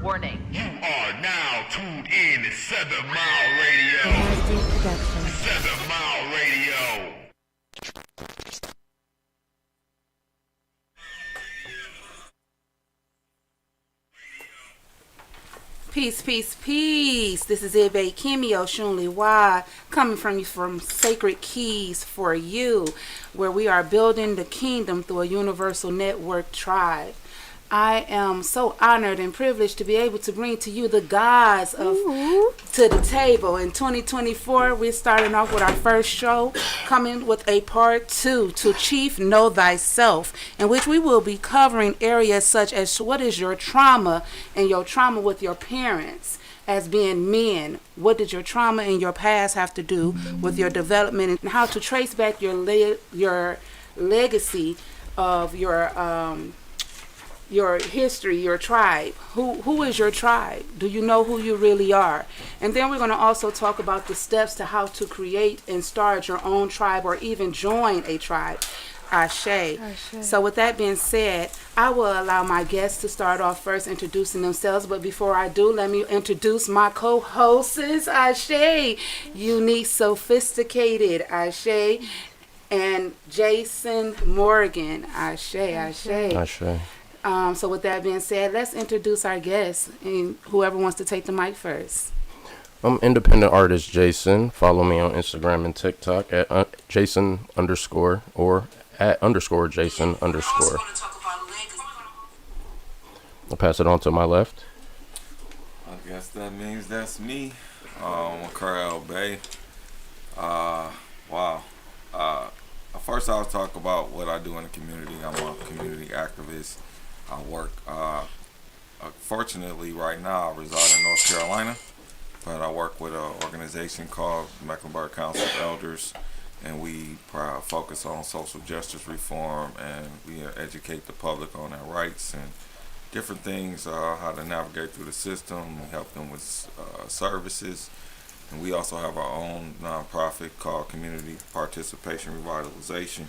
Warning. You are now tuned in to 7 Mile Radio. 7 Mile Radio. Peace, peace, peace. This is Ibe Kimio Shunli Wa coming from Sacred Keys for You, where we are building the kingdom through a universal network tribe. I am so honored and privileged to be able to bring to you the gods of to the table. In 2024, we're starting off with our first show, coming with a part 2 to Chief Know Thyself, in which we will be covering areas such as what is your trauma and your trauma with your parents as being men. What did your trauma in your past have to do with your development, and how to trace back your legacy of your history, your tribe. Who is your tribe? Do you know who you really are? And then we're going to also talk about the steps to how to create and start your own tribe or even join a tribe. Ashe. So with that being said, I will allow my guests to start off first introducing themselves. But before I do, let me introduce my co-hosts. Ashe. Unique, Sophisticated. Ashe. And Jason Morgan. Ashe. So with that being said, let's introduce our guests, and whoever wants to take the mic first. I'm independent artist Jason. Follow me on Instagram and TikTok at Jason_ or at _Jason_. I'll pass it on to my left. I guess that means that's me. I'm Carl Bay. Wow. First I'll talk about what I do in the community. I'm a community activist. I work, fortunately right now I reside in North Carolina, but I work with an organization called Mecklenburg Council of Elders, and we focus on social justice reform, and we educate the public on their rights and different things, how to navigate through the system. We help them with services, and we also have our own nonprofit called Community Participation Revitalization,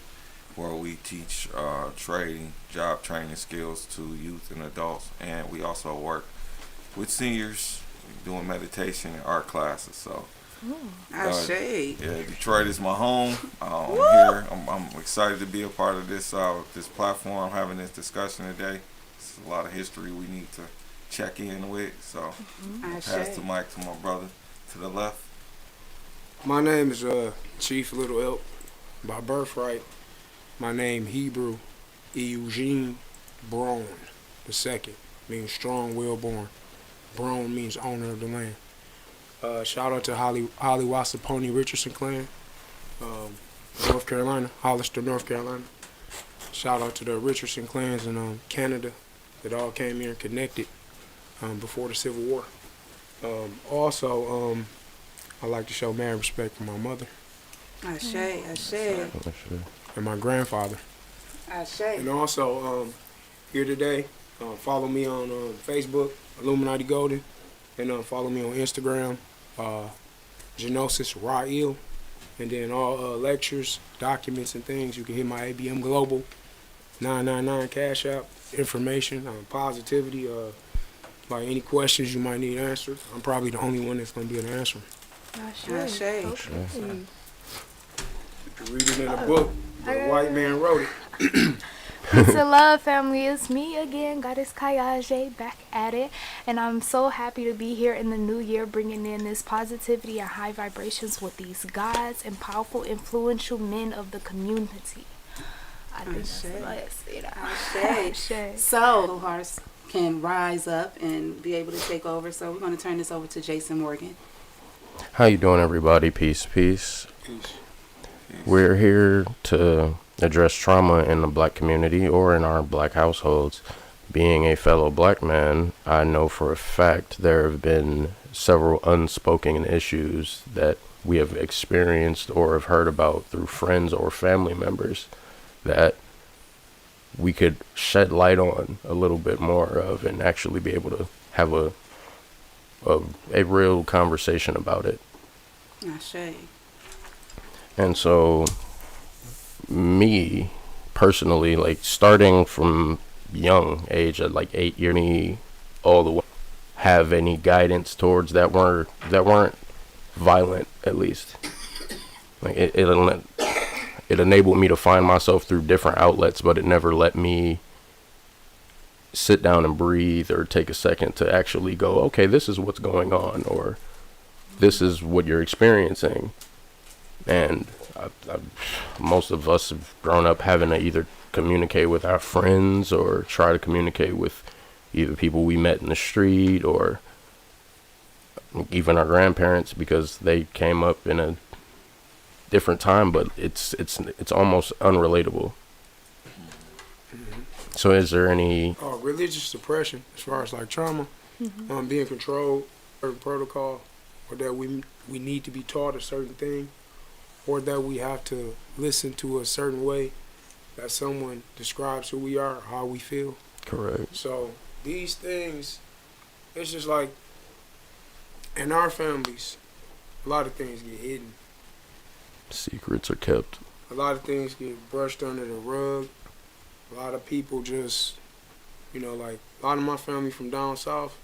where we teach job training skills to youth and adults, and we also work with seniors doing meditation and art classes. So, Detroit is my home. I'm here. I'm excited to be a part of this platform, having this discussion today. It's a lot of history we need to check in with. So, I'll pass the mic to my brother to the left. My name is Chief Little Elk by birthright. My name Hebrew Eugene Brown II, means strong, well-born. Brown means owner of the land. Shout out to Holly Wasaponi Richardson clan, North Carolina, Hollister, North Carolina. Shout out to the Richardson clans in Canada that all came here and connected before the Civil War. Also, I like to show mad respect for my mother. Ashe. And my grandfather. Ashe. And also, here today, follow me on Facebook, Illuminati Golden, and follow me on Instagram, Genosis Ra'il, and then all lectures, documents, and things. You can hit my ABM Global 999 Cash App, information, positivity, like any questions you might need answered. I'm probably the only one that's going to be able to answer them. Ashe. You can read it in a book. The white man wrote it. Peace and love, family. It's me again, Goddess Kayaje, back at it. And I'm so happy to be here in the new year, bringing in this positivity and high vibrations with these gods and powerful, influential men of the community. I think that's what I say. So, hearts can rise up and be able to take over. So we're going to turn this over to Jason Morgan. How you doing, everybody? Peace. We're here to address trauma in the black community or in our black households. Being a fellow black man, I know for a fact there have been several unspoken issues that we have experienced or have heard about through friends or family members that we could shed light on a little bit more of and actually be able to have a real conversation about it. Ashe. And so me personally, like starting from young age, at like 8 years, me all the way, have any guidance towards that weren't violent, at least. Like it enabled me to find myself through different outlets, but it never let me sit down and breathe or take a second to actually go, okay, this is what's going on, or this is what you're experiencing. And most of us have grown up having to either communicate with our friends or try to communicate with either people we met in the street or even our grandparents, because they came up in a different time, but it's almost unrelatable. So is there any religious suppression as far as like trauma, being controlled, certain protocol, or that we need to be taught a certain thing, or that we have to listen to a certain way that someone describes who we are, how we feel? correct? So these things, it's just like in our families, a lot of things get hidden. Secrets are kept. A lot of things get brushed under the rug. A lot of people just, like a lot of my family from down south,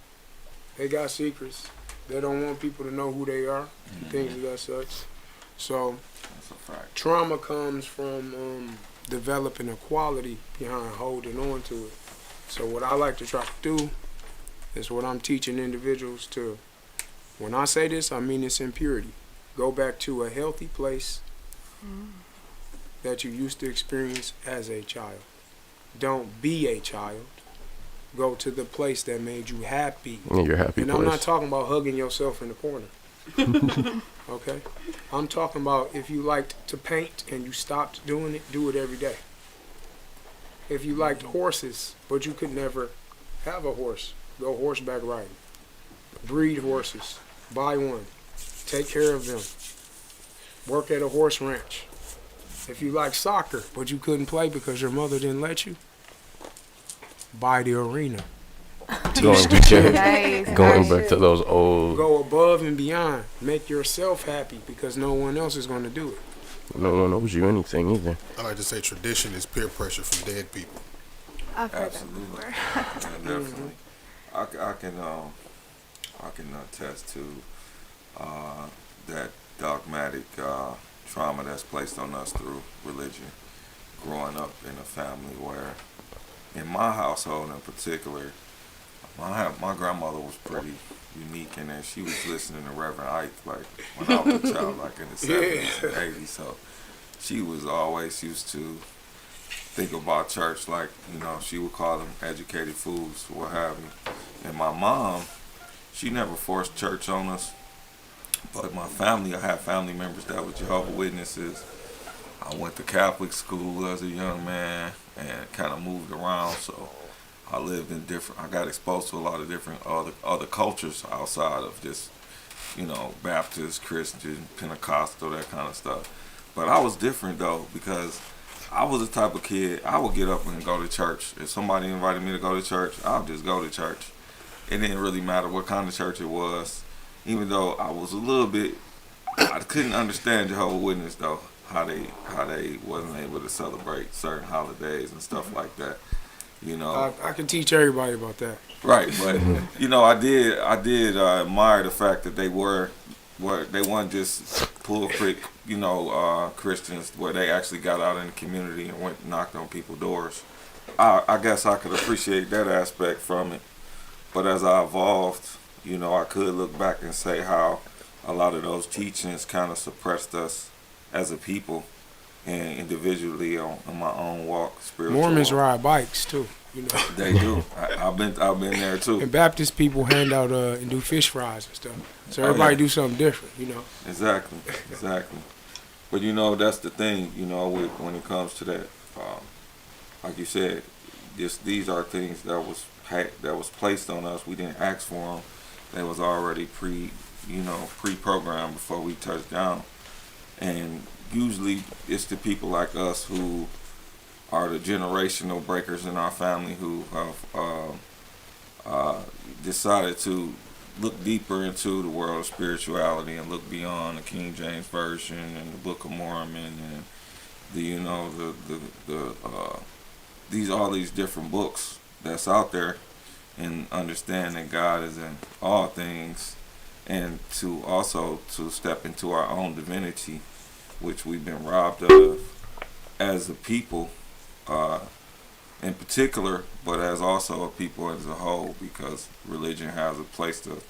they got secrets. They don't want people to know who they are, things of that such. So That's a fact. trauma comes from developing a quality behind holding on to it. So what I like to try to do is what I'm teaching individuals to. When I say this, I mean it's in purity. Go back to a healthy place that you used to experience as a child. Don't be a child. Go to the place that made you happy. In your happy And place. I'm not talking about hugging yourself in the corner. Okay? I'm talking about if you liked to paint and you stopped doing it, do it every day. If you liked horses, but you could never have a horse, go horseback riding. Breed horses. Buy one. Take care of them. Work at a horse ranch. If you like soccer, but you couldn't play because your mother didn't let you, buy the arena. going back to those old. Go above and beyond. Make yourself happy because no one else is going to do it. No one owes you anything either. I like to say tradition is peer pressure from dead people. I've heard Absolutely. that before. Yeah, definitely. I can attest to that dogmatic trauma that's placed on us through religion. Growing up in a family where, in my household in particular, my grandmother was pretty unique in that she was listening to Reverend Ike like when I was a child, like in the 70s and 80s. So she was always used to think about church like, she would call them educated fools, what have you. And my mom, she never forced church on us. But my family, I have family members that were Jehovah's Witnesses. I went to Catholic school as a young man and kind of moved around. So I lived in I got exposed to a lot of different other cultures outside of just, Baptist, Christian, Pentecostal, that kind of stuff. But I was different though, because I was the type of kid, I would get up and go to church. If somebody invited me to go to church, I would just go to church. It didn't really matter what kind of church it was. Even though I was a little bit, I couldn't understand Jehovah's Witness though, how they wasn't able to celebrate certain holidays and stuff like that. I can teach everybody about that. Right, but I did admire the fact that they weren't just pulpit, Christians, where they actually got out in the community and went and knocked on people's doors. I guess I could appreciate that aspect from it, but as I evolved, I could look back and say how a lot of those teachings kind of suppressed us as a people and individually on my own walk, spiritual Mormons walk. ride bikes too. They do. I've been there too. And Baptist people hand out and do fish fries and stuff. So everybody do something different. Exactly. But that's the thing. When it comes to that, like you said, these are things that was placed on us. We didn't ask for them. They was already pre-programmed before we touched down. And usually it's the people like us who are the generational breakers in our family who have decided to look deeper into the world of spirituality and look beyond the King James Version and the Book of Mormon and all these different books that's out there, and understand that God is in all things, and to also to step into our own divinity, which we've been robbed of as a people, in particular, but as also a people as a whole, because religion has a place to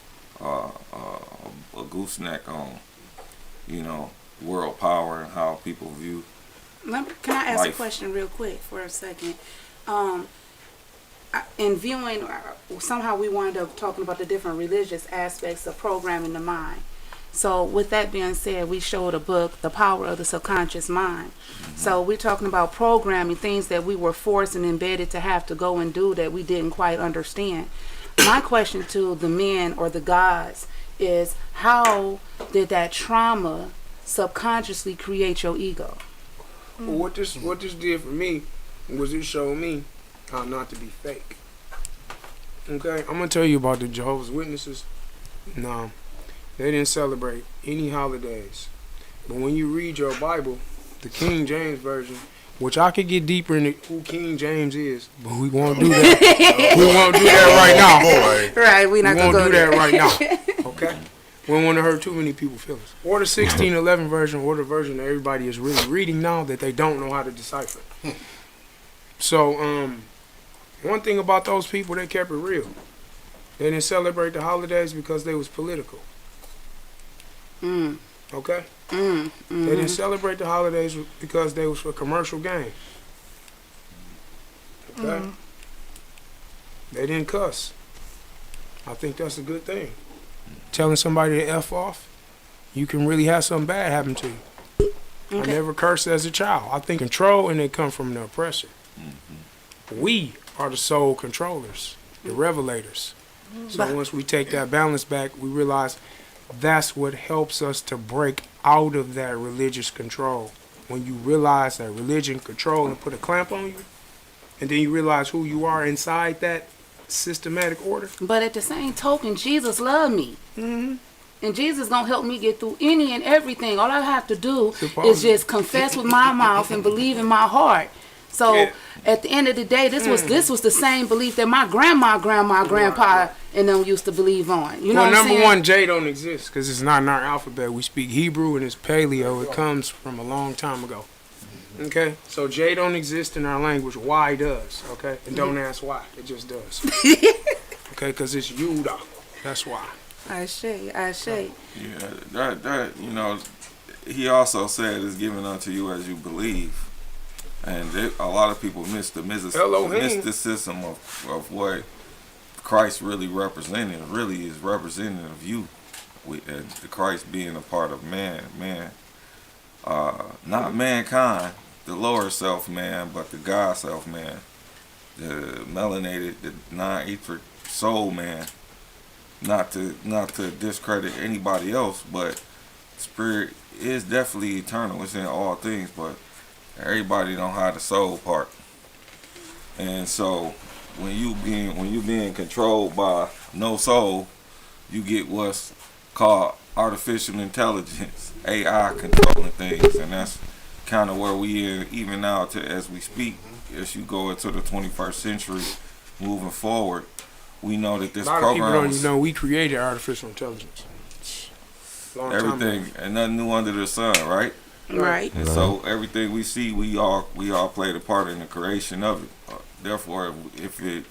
a gooseneck on, world power and how people view. Can I ask life. a question real quick for a second? In viewing, somehow we wind up talking about the different religious aspects of programming the mind. So with that being said, we showed a book, The Power of the Subconscious Mind. So we're talking about programming, things that we were forced and embedded to have to go and do that we didn't quite understand. My question to the men or the gods is, how did that trauma subconsciously create your ego? Well, what this did for me was it showed me how not to be fake. Okay, I'm gonna tell you about the Jehovah's Witnesses. No, they didn't celebrate any holidays. But when you read your Bible, the King James Version, which I could get deeper into who King James is, but we won't do that. We won't do that right now. Right, we're not We going won't to do go that there. right now. Okay? We don't want to hurt too many people's feelings. Or the 1611 version, or the version that everybody is really reading now that they don't know how to decipher. So, one thing about those people, they kept it real. They didn't celebrate the holidays because they was political. Okay? They didn't celebrate the holidays because they was for commercial gain. Okay? They didn't cuss. I think that's a good thing. Telling somebody to F off, you can really have something bad happen to you. I never cursed as a child. I think control, and they come from the oppressor. We are the sole controllers, the revelators. So once we take that balance back, we realize that's what helps us to break out of that religious control. When you realize that religion control and put a clamp on you, and then you realize who you are inside that systematic order. But at the same token, Jesus loved me. And Jesus gonna help me get through any and everything. All I have to do is just confess with my mouth and believe in my heart. So at the end of the day, this was the same belief that my grandpa, and them used to believe on. You know what I'm saying? Number one, J don't exist because it's not in our alphabet. We speak Hebrew and it's Paleo. It comes from a long time ago. Okay, so J don't exist in our language. Y does. Okay, and don't ask why. It just does. Okay, because it's Yuda. That's why. I say. Yeah, that he also said is given unto you as you believe, and a lot of people miss the mysticism of what Christ really represented. Really is representative of you, and the Christ being a part of man, not mankind, the lower self man, but the God self man, the melanated, the non-etheric soul man. Not to discredit anybody else, but spirit is definitely eternal. It's in all things, but everybody don't have the soul part. And so when you being controlled by no soul, you get what's called artificial intelligence, AI controlling things, and that's kind of where we are even now as we speak. As you go into the 21st century, moving forward. We know that this program. A lot of people don't know we created artificial intelligence. Everything and nothing new under the sun, right? Right. And so everything we see, we all played a part in the creation of it. Therefore, if it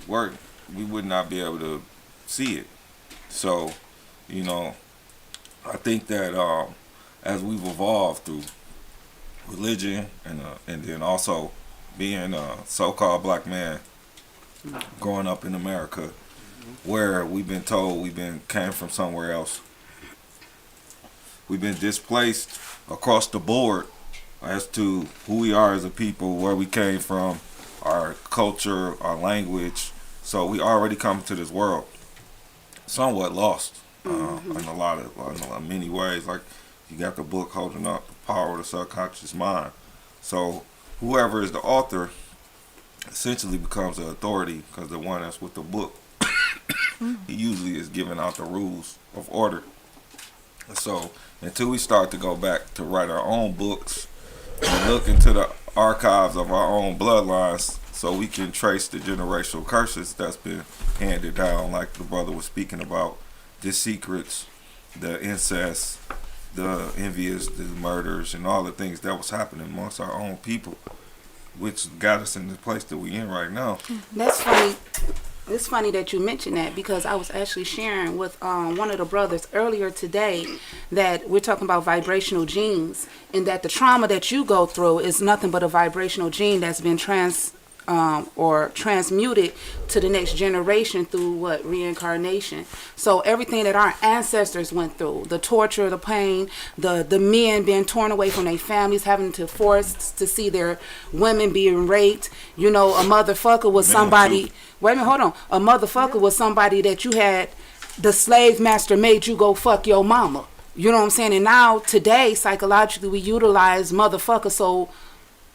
worked, we would not be able to see it. So, I think that as we've evolved through religion and then also being a so-called black man. Growing up in America, where we've been told came from somewhere else. We've been displaced across the board as to who we are as a people, where we came from, our culture, our language. So we already come to this world somewhat lost in many ways. Like you got the book holding up, The Power of the Subconscious Mind. So whoever is the author essentially becomes an authority, because the one that's with the book, he usually is giving out the rules of order. And so until we start to go back to write our own books and look into the archives of our own bloodlines so we can trace the generational curses that's been handed down, like the brother was speaking about, the secrets, the incest, the envious, the murders, and all the things that was happening amongst our own people, which got us in the place that we in right now. That's funny. It's funny that you mentioned that, because I was actually sharing with one of the brothers earlier today that we're talking about vibrational genes, and that the trauma that you go through is nothing but a vibrational gene that's been transmuted to the next generation through what? Reincarnation. So everything that our ancestors went through, the torture, the pain, the men being torn away from their families, having to force to see their women being raped. You know, a motherfucker was somebody. Wait a minute, hold on. A motherfucker was somebody that you had, the slave master made you go fuck your mama. You know what I'm saying? And now today, psychologically, we utilize motherfucker so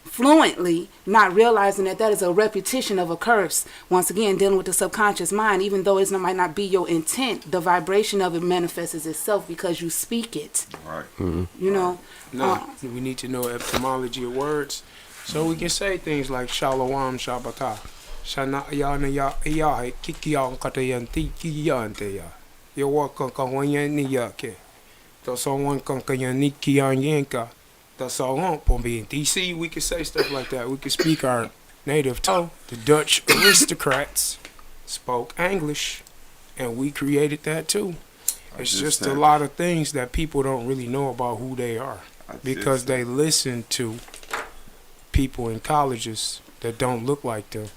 fluently, not realizing that that is a repetition of a curse. Once again, dealing with the subconscious mind, even though it might not be your intent, the vibration of it manifests itself because you speak it. Right. You know? No, we need to know etymology of words, so we can say things like Shalom Shabbatah. Shana yana ya ya kiki ya katayanti kiyante ya. Yo waka kawanya ni ya ke. To someone kan kayani kiyanka. That's all on Pombi in DC. We can say stuff like that. We can speak our native tongue. The Dutch aristocrats spoke English, and we created that too. It's just a lot of things that people don't really know about who they are, because they listen to people in colleges that don't look like them.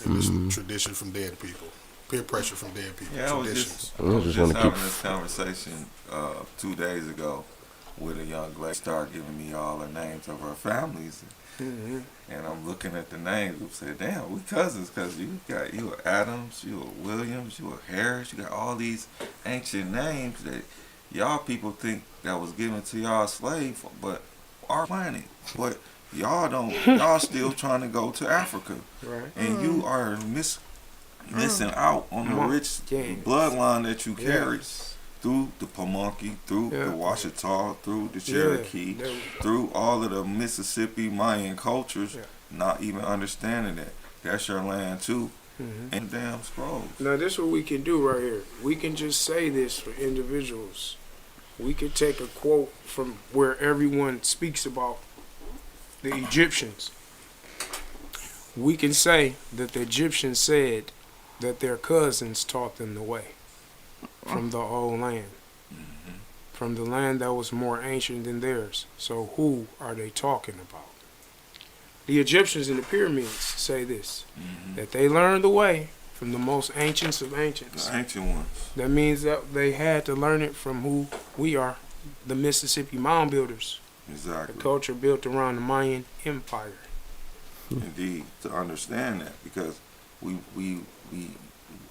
And it's tradition from dead people. Peer pressure from dead people. Yeah, I was just having this conversation 2 days ago with a young lady. Started giving me all the names of her families, and I'm looking at the names. I said, "Damn, we cousins, cause you were Adams, you were Williams, you were Harris. You got all these ancient names that y'all people think that was given to y'all slave, but our planet, but." Y'all don't. Y'all still trying to go to Africa, Right. and you are missing out on the rich bloodline that you carry through the Pamunkey, through the Washita, through the Cherokee, through all of the Mississippi Mayan cultures. Not even understanding that that's your land too, and damn scrolls. Now this is what we can do right here. We can just say this for individuals. We could take a quote from where everyone speaks about the Egyptians. We can say that the Egyptians said that their cousins taught them the way from the old land, from the land that was more ancient than theirs. So who are they talking about? The Egyptians in the pyramids say this, that they learned the way from the most ancients of ancients. The ancient ones. That means that they had to learn it from who we are, the Mississippi mound builders. Exactly. The culture built around the Mayan Empire. Indeed, to understand that, because we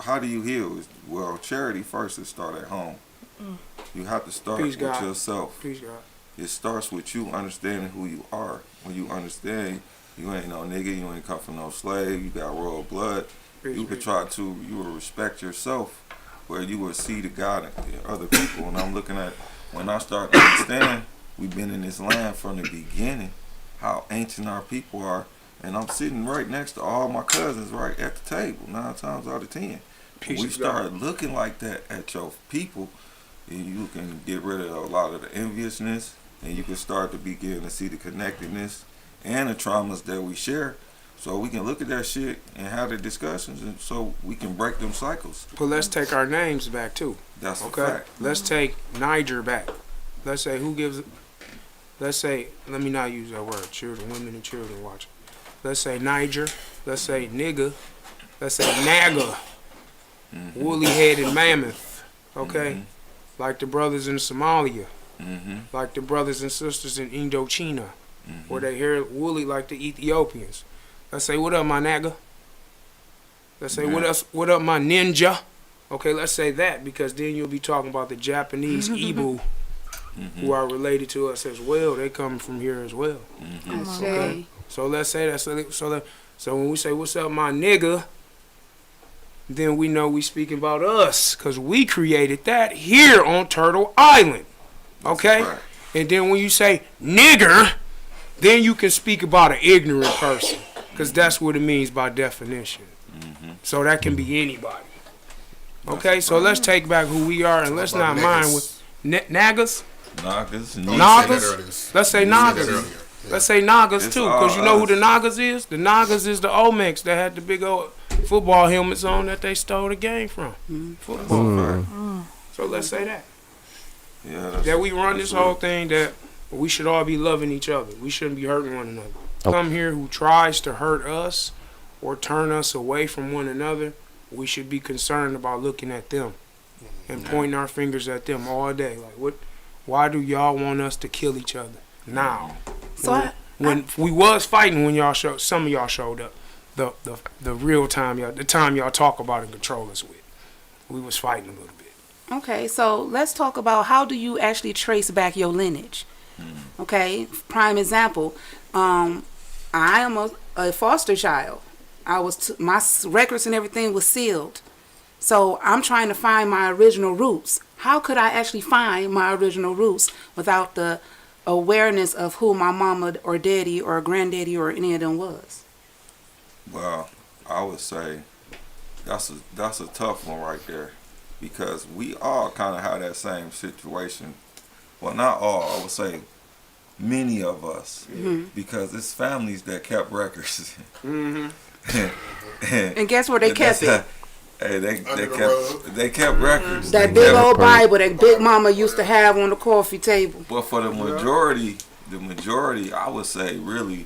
how do you heal? Well, charity first, it start at home. You have to start with yourself. Peace, God. It starts with you understanding who you are. When you understand you ain't no nigga, you ain't come from no slave, you got royal blood, you will respect yourself, where you will see the God in other people. And I'm looking at, when I start to understand, we've been in this land from the beginning, how ancient our people are, and I'm sitting right next to all my cousins right at the table, 9 times out of 10. When we start looking like that at your people, you can get rid of a lot of the enviousness, and you can start to begin to see the connectedness and the traumas that we share, so we can look at that shit and have the discussions, and so we can break them cycles. But let's take our names back too. That's a fact. Let's take Niger back. Let's say let me not use that word, children, women and children watching. Let's say Niger, let's say nigga, let's say Naga, woolly-headed mammoth, okay? Like the brothers in Somalia, like the brothers and sisters in Indochina, where they hair woolly like the Ethiopians. Let's say, what up, my Naga? Let's say, what up, my ninja? Okay, let's say that, because then you'll be talking about the Japanese Ibu, who are related to us as well. They come from here as well. Okay. So let's say that. So when we say, what's up, my nigga, then we know we speaking about us, because we created that here on Turtle Island. Okay? Right. And then when you say nigger, then you can speak about an ignorant person. because that's what it means by definition. So that can be anybody. Okay, so let's take back who we are and let's not mind with Nagas. Nagas. Nagas. Let's say You said that Nagas. earlier. Let's say Nagas It's too, all because you know who us. the Nagas is? The Nagas is the Olmecs that had the big old football helmets on that they stole the game from. Football. So let's say that. Yeah, That we run this whole thing that we should all be loving each other. We shouldn't be hurting one another. Come here who tries to hurt us or turn us away from one another, we should be concerned about looking at them and pointing our fingers at them all day. Like, what? Why do y'all want us to kill each other now? So When we was fighting when some of y'all showed up, the real time the time y'all talk about and control us with, we was fighting a little bit. Okay, so let's talk about how do you actually trace back your lineage? Okay, prime example, I am a foster child. My records and everything was sealed. So I'm trying to find my original roots. How could I actually find my original roots without the awareness of who my mama or daddy or granddaddy or any of them was? Well, I would say that's a tough one right there, because we all kind of have that same situation. Well, not all. I would say many of us, because it's families that kept records. And guess where they kept it? Hey, they Under the rug. kept records. That They big kept- old Bible that Big Mama used to have on the coffee table. But for the majority, I would say really,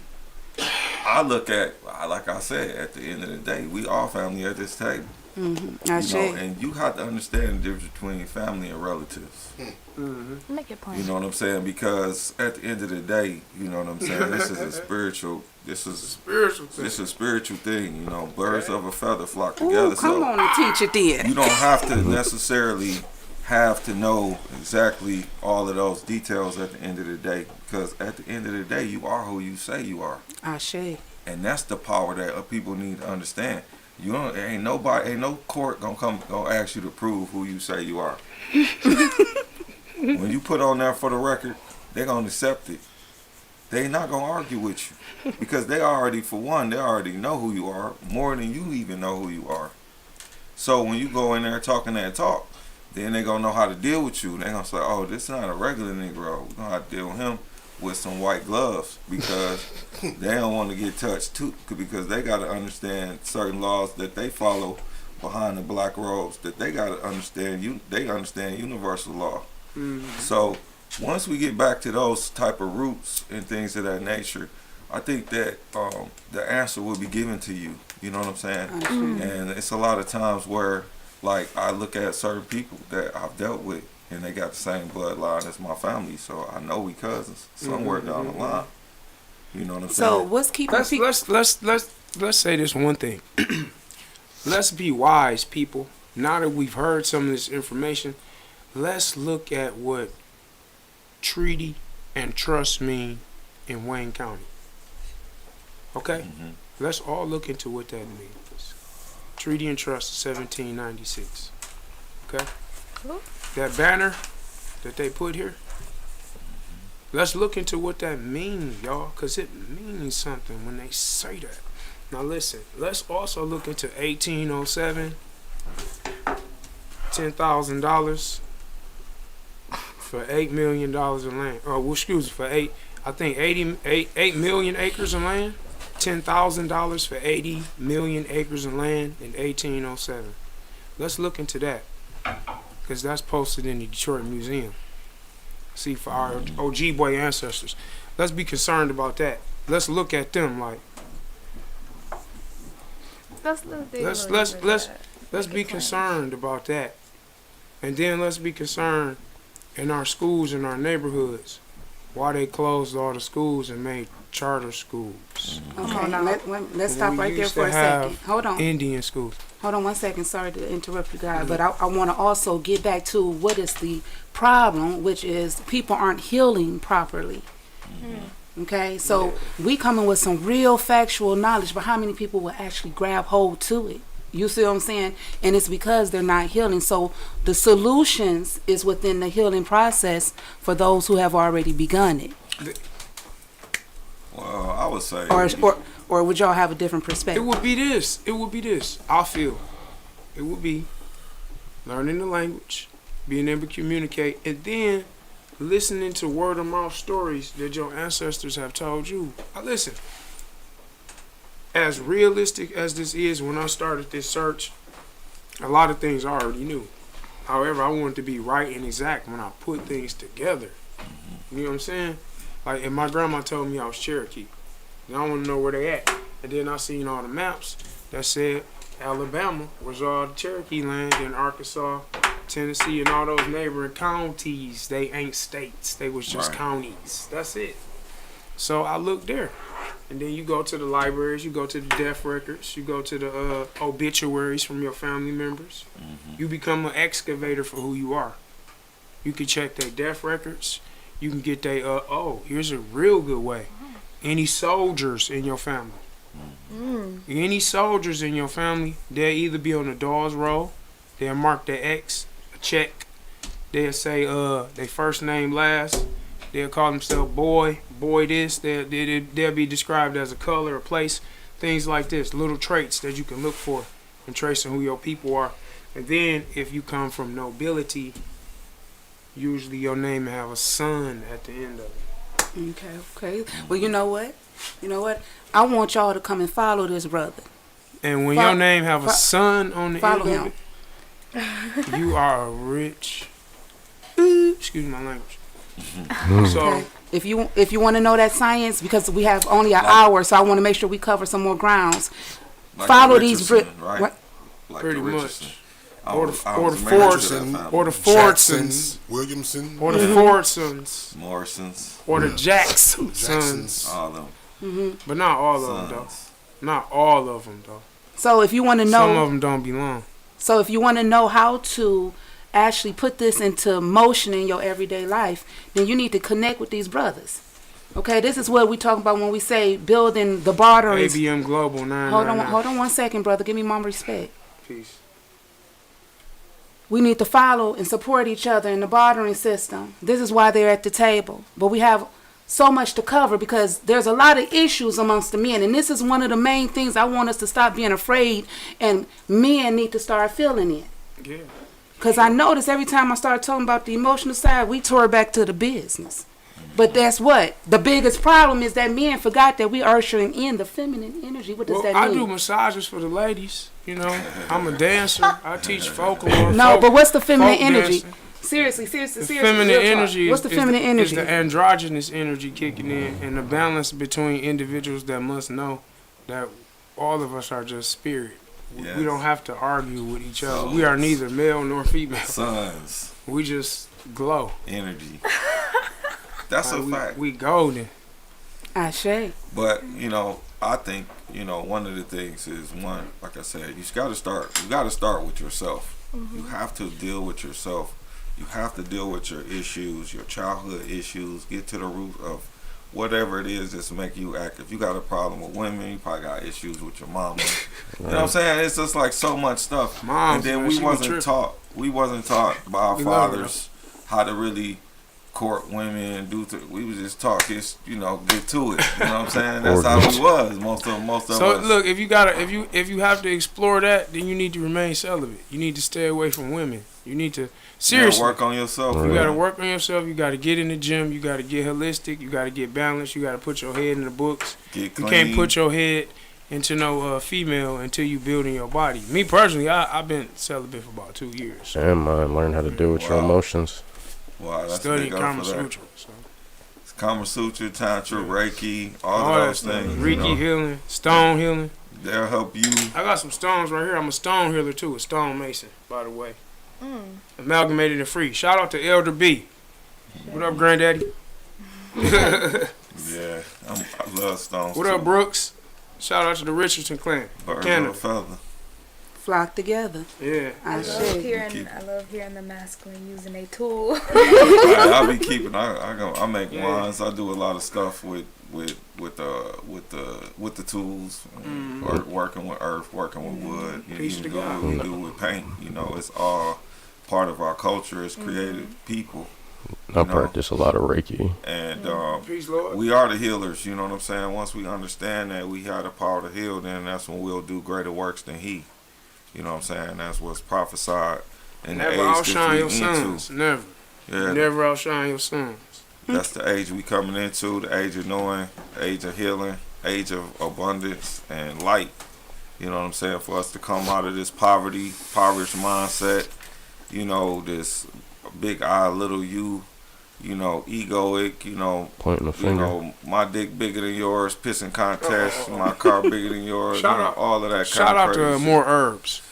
I look at, like I said, at the end of the day, we all family at this table. I You know, see. and you have to understand the difference between family and relatives. Make it plain. You know what I'm saying? Because at the end of the day, you know what I'm saying. This is a spiritual. This is Spiritual thing. this is a spiritual thing. You know, birds of a feather flock Ooh, together. come So on and teach it then. you don't have to necessarily have to know exactly all of those details at the end of the day. Because at the end of the day, you are who you say you are, I see. and that's the power that people need to understand. You don't, ain't no court gonna ask you to prove who you say you are. When you put on there for the record, they gonna accept it. They not gonna argue with you, because they already know who you are more than you even know who you are. So when you go in there talking that talk, then they gonna know how to deal with you. They gonna say, "Oh, this is not a regular Negro. We're gonna have to deal with him with some white gloves," because they don't want to get touched too, because they got to understand certain laws that they follow behind the black robes, that they got to understand. They understand universal law. So once we get back to those type of roots and things of that nature, I think that the answer will be given to you. You know what I'm saying? And it's a lot of times where, like, I look at certain people that I've dealt with, and they got the same bloodline as my family, so I know we cousins somewhere down the line. You know what I'm So saying? what's keeping people? Let's say this one thing. Let's be wise, people. Now that we've heard some of this information, let's look at what treaty and trust mean in Wayne County. Okay? Let's all look into what that means. Treaty and Trust, 1796. Okay? That banner that they put here, let's look into what that means, y'all, because it means something when they say that. Now listen, let's also look into 1807, $10,000 for $8 million of land. Oh, well, excuse me, for 8 million acres of land. $10,000 for 80 million acres of land in 1807. Let's look into that, because that's posted in the Detroit Museum. See, for our Ojibwe ancestors, let's be concerned about that. Let's look at them like let's be concerned about that, and then let's be concerned in our schools and our neighborhoods why they closed all the schools and made charter schools. Okay, let's stop We right there used for to a second. have Hold on. Indian schools. Hold on 1 second. Sorry to interrupt you guys, but I want to also get back to what is the problem, which is people aren't healing properly. Okay, so we coming with some real factual knowledge, but how many people will actually grab hold to it? You see what I'm saying? And it's because they're not healing. So the solutions is within the healing process for those who have already begun it. Well, I would say, Or would y'all have a different It perspective? would be this. It would be this. I feel it would be learning the language, being able to communicate, and then listening to word of mouth stories that your ancestors have told you. Now listen, as realistic as this is, when I started this search, a lot of things I already knew. However, I wanted to be right and exact when I put things together. You know what I'm saying? Like, if my grandma told me I was Cherokee, and I want to know where they at. And then I seen all the maps that said Alabama was all the Cherokee land, and Arkansas, Tennessee, and all those neighboring counties. They ain't states. They was just Right. counties. That's it. So I looked there. And then you go to the libraries, you go to the death records, you go to the obituaries from your family members. You become an excavator for who you are. You can check their death records. You can get their, here's a real good way. Any soldiers in your family. Any soldiers in your family, they'll either be on the Dawes roll, they'll mark their X, a check. They'll say their first name last. They'll call themselves boy this. They'll be described as a color, a place, things like this. Little traits that you can look for in tracing who your people are. And then if you come from nobility, usually your name will have a son at the end of it. Okay. Well, you know what? I want y'all to come and follow this brother. And when your name have a son on the Follow end him. of it, you are a rich. Excuse my language. So Okay. If you want to know that science, because we have only an hour, so I want to make sure we cover some more grounds. Like Follow the these Richardson, right? what? Like pretty the Richardson. much. I Or was- the I or was the married to Fordson, that family. or the Jacksons, Fordsons, Williamson, or the Fordsons, Morrisons, or the Jacksons. Jacksons. all of them. But not all of them though. Sons. Not all of them though. So if you want to Some know, of them don't belong. so if you want to know how to actually put this into motion in your everyday life, then you need to connect with these brothers. Okay, this is what we talk about when we say building the barterings. ABM Global 999. Hold on 1 second, brother. Give me my respect. Peace. We need to follow and support each other in the bartering system. This is why they're at the table. But we have so much to cover because there's a lot of issues amongst the men. And this is one of the main things I want us to stop being afraid, and men need to start feeling it. Yeah. Because I notice every time I start talking about the emotional side, we tore back to the business. But that's what? The biggest problem is that men forgot that we are ushering in the feminine energy. What does Well, that I mean? do massages for the ladies. You know, I'm a dancer. I teach folklore. No, but what's the feminine folk energy? dancing. Seriously. The feminine real talk. energy What's the feminine is energy? the androgynous energy kicking in, and the balance between individuals that must know that all of us are just spirit. Yes. We don't have to argue with each other. We are neither male nor female. Sons, We just glow. energy. That's a Like, fact. we golden. Ashe. But I think one of the things is, one, like I said, you got to start. You got to start with yourself. You have to deal with yourself. You have to deal with your issues, your childhood issues. Get to the root of whatever it is that's make you act. If you got a problem with women, you probably got issues with your mama. You know what I'm saying? It's just like so much stuff. Moms, and then man, we she be wasn't tripping. taught. We wasn't taught by our We love her, fathers how to really court women and we was just taught this, get to it. You know what I'm saying? That's how we was. Most of So us. look, if you have to explore that, then you need to remain celibate. You need to stay away from women. You need to You gotta seriously work on yourself. You gotta work on yourself. You gotta get in the gym. You gotta get holistic. You gotta get balanced. You gotta put your head in the books. Get You clean. can't put your head into no female until you building your body. Me personally, I've been celibate for about 2 years. And learn how to deal with your Wow. emotions. Wow, that's Studying big up Kama for that. Sutra. So. It's Kama Sutra, Tantra, Reiki, all All of that those stuff. things. Reiki healing, stone healing. They'll help you. I got some stones right here. I'm a stone healer too, a stone mason, by the way. Amalgamated and free. Shout out to Elder B. What up, Granddaddy? Yeah, I love stones. What too. up, Brooks? Shout out to the Richardson clan. Bird of Canada. a feather. Flock together. Yeah. I Ashe. I love hearing the masculine using a tool. I be keeping. I make wands. I do a lot of stuff with the tools. Working with earth, working with wood. You Peace even to do God. what we do with paint. It's all part of our culture as creative people. I know. practice a lot of Reiki. And Peace, Lord. we are the healers, you know what I'm saying? Once we understand that we have the power to heal, then that's when we'll do greater works than he. You know what I'm saying? That's what's prophesied in the Never age outshine that your we sons. into. Never. Yeah, Never outshine your sons. that's the age we coming into, the age of knowing, age of healing, age of abundance and light. You know what I'm saying? For us to come out of this impoverished mindset, you know, this big I, little you know, egoic, you know, Pointing the you finger. know, my dick bigger than yours, pissing contest, my car bigger than yours, Shout you know, out- all of that Shout kind out of to crazy More Herbs. shit,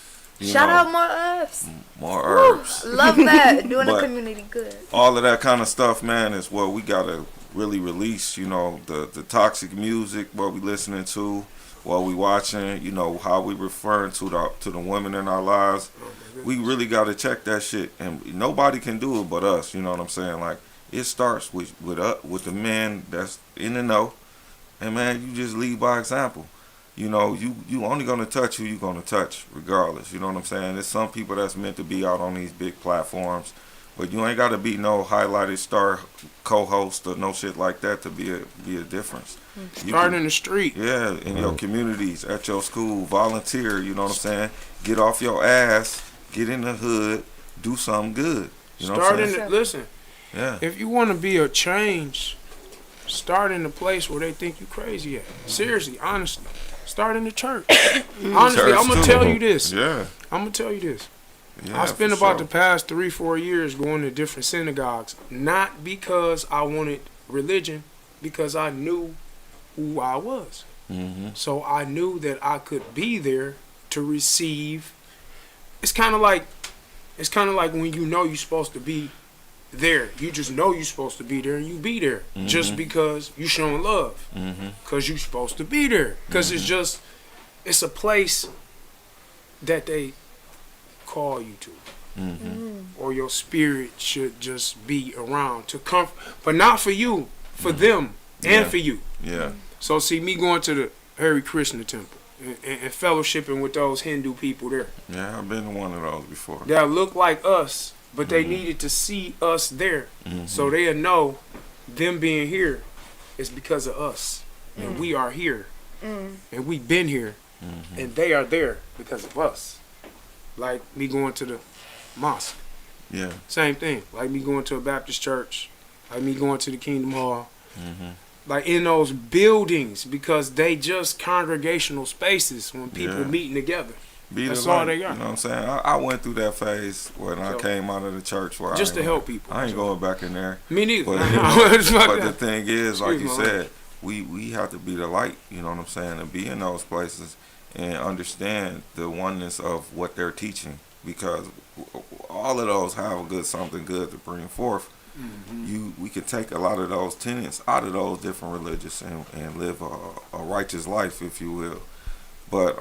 you Shout know, out more herbs. more herbs. Love that. Doing the But- community good. All of that kind of stuff, man, is what we gotta really release. You know, the toxic music, what we listening to, what we watching. You know, how we referring to the women in our lives. We really gotta check that shit, and nobody can do it but us. You know what I'm saying? Like, it starts with the men that's in the know, and man, you just lead by example. You know, you only gonna touch who you gonna touch, regardless. You know what I'm saying? There's some people that's meant to be out on these big platforms, but you ain't gotta be no highlighted star co-host or no shit like that to be a difference. You Starting can- in the street. yeah, in your communities, at your school, volunteer. You know what I'm saying? Get off your ass, get in the hood, do something good. You know what Start I'm in saying? the, listen, Yeah. if you want to be a change, start in the place where they think you crazy at. Seriously, honestly. Start in the church. Honestly, Church I'm going to too. tell you this. Yeah. I'm going to tell you this. Yeah, I spent for about sure. the past 3-4 years going to different synagogues, not because I wanted religion, because I knew who I was. Mm-hmm. So I knew that I could be there to receive. It's kind of like when you know you're supposed to be there. You just know you're supposed to be there, and you be there just because you showing love. Mm-hmm. Because you're supposed to be there. Because it's a place that they call you to. Or your spirit should just be around to comfort, but not for you, for them and Yeah. for you. Yeah. So see, me going to the Hare Krishna temple and fellowshipping with those Hindu people there Yeah, I've been to one of those before. that look like us, but they needed to see us there, so they'll know them being here is because of us, and we are here, and we've been here, and they are there because of us. Like me going to the mosque, Yeah. same thing. Like me going to a Baptist church, like me going to the Kingdom Hall. Like in those buildings, because they just congregational spaces when people Yeah. meeting together. Be That's the all light, they got. You know what I'm saying? I went through that phase when I So- came out of the church. Where Just I to ain't help going- people. I ain't going back in there. Me neither. But, It's like but that. the thing is, like you Excuse my said, we have to be the light. You know what I'm saying? And be in those places and understand the oneness of what they're teaching, because all of those have something good to bring forth. We could take a lot of those tenets out of those different religions and live a righteous life, if you will. But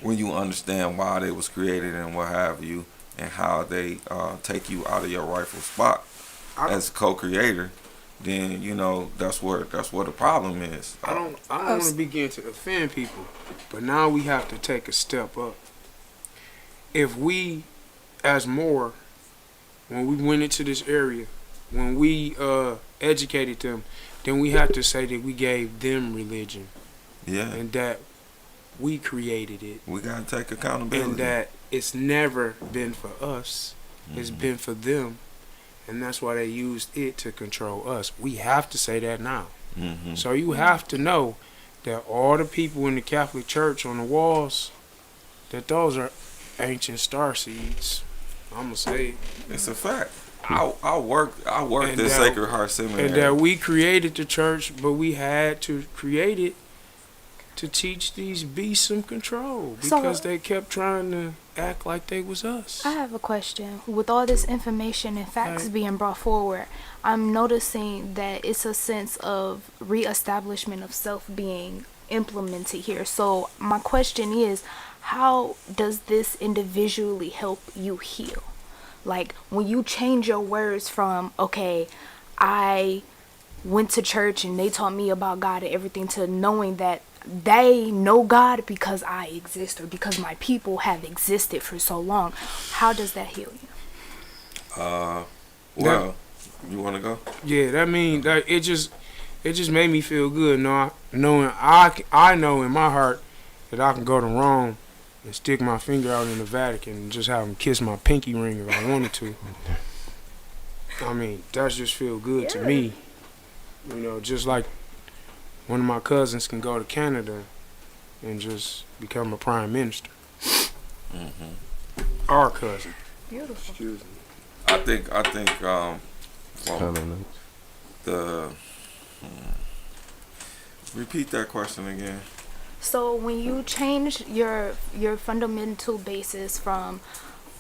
when you understand why they was created and what have you, and how they take you out of your rightful spot as co-creator, then you know that's where the problem is. I don't want to begin to offend people, but now we have to take a step up. If we, as more, when we went into this area, when we educated them, then we have to say that we gave them religion Yeah, and that we created it, we gotta take accountability. and that it's never been for us, it's been for them, and that's why they used it to control us. We have to say that now. Mm-hmm. So you have to know that all the people in the Catholic Church on the walls, that those are ancient star seeds. I'm gonna say it. It's a fact. I worked And at that- Sacred Heart Seminary. And that we created the church, but we had to create it to teach these beasts some control, because they kept trying to act like they was us. I have a question. With all this information and facts Right. being brought forward, I'm noticing that it's a sense of reestablishment of self being implemented here. So my question is, how does this individually help you heal? Like when you change your words from, okay, I went to church and they taught me about God and everything, to knowing that they know God because I exist or because my people have existed for so long. How does that heal you? Well, you want to go? Yeah, that mean that it just made me feel good. Knowing I know in my heart that I can go to Rome and stick my finger out in the Vatican and just have them kiss my pinky ring if I wanted to. I mean, that just feel good to me. You know, just like one of my cousins can go to Canada and just become a prime minister. Our cousin. Beautiful. Excuse me. I think well, the repeat that question again. So when you change your fundamental basis from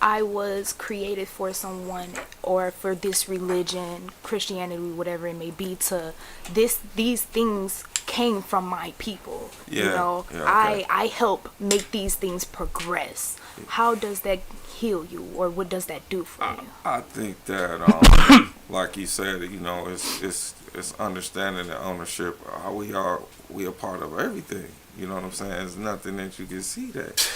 I was created for someone or for this religion, Christianity, whatever it may be, to these things came from my people. Yeah, You know, okay. I help make these things progress. How does that heal you, or what does that do for you? I think that, like you said, you know, it's understanding and ownership. How we are part of everything. You know what I'm saying? There's nothing that you can see that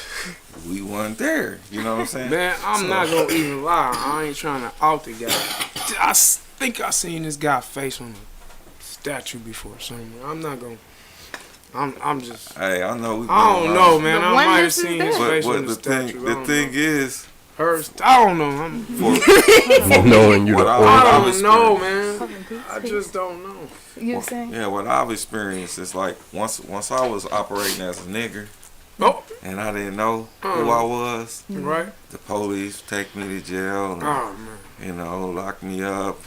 we weren't there. You know what I'm saying? Man, I'm not gonna even lie. I ain't trying to out the guy. Think I seen this guy's face on a statue before somewhere. I'm not gonna. I'm just. Hey, I know. I don't know, man. The I might have oneness is seen his there. face But on the statue. the thing is, I don't know. Knowing you the I origin. don't know, man. I just don't know. You saying? yeah, what I've experienced is like once I was operating as a nigger Oh, and I didn't know who I was. right. The police take me to jail and Oh man. you know lock me up,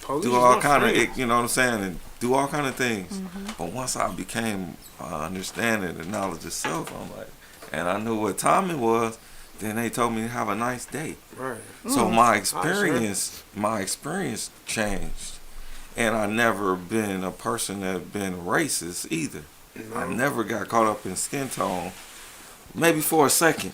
Police do is all my kind friend. of you know what I'm saying, and do all kind of things. But once I became understanding the knowledge of self, I'm like, and I knew what time it was. Then they told me to have a nice day. Right. So my experience changed, and I never been a person that been racist either. I never got caught up in skin tone. Maybe for a second.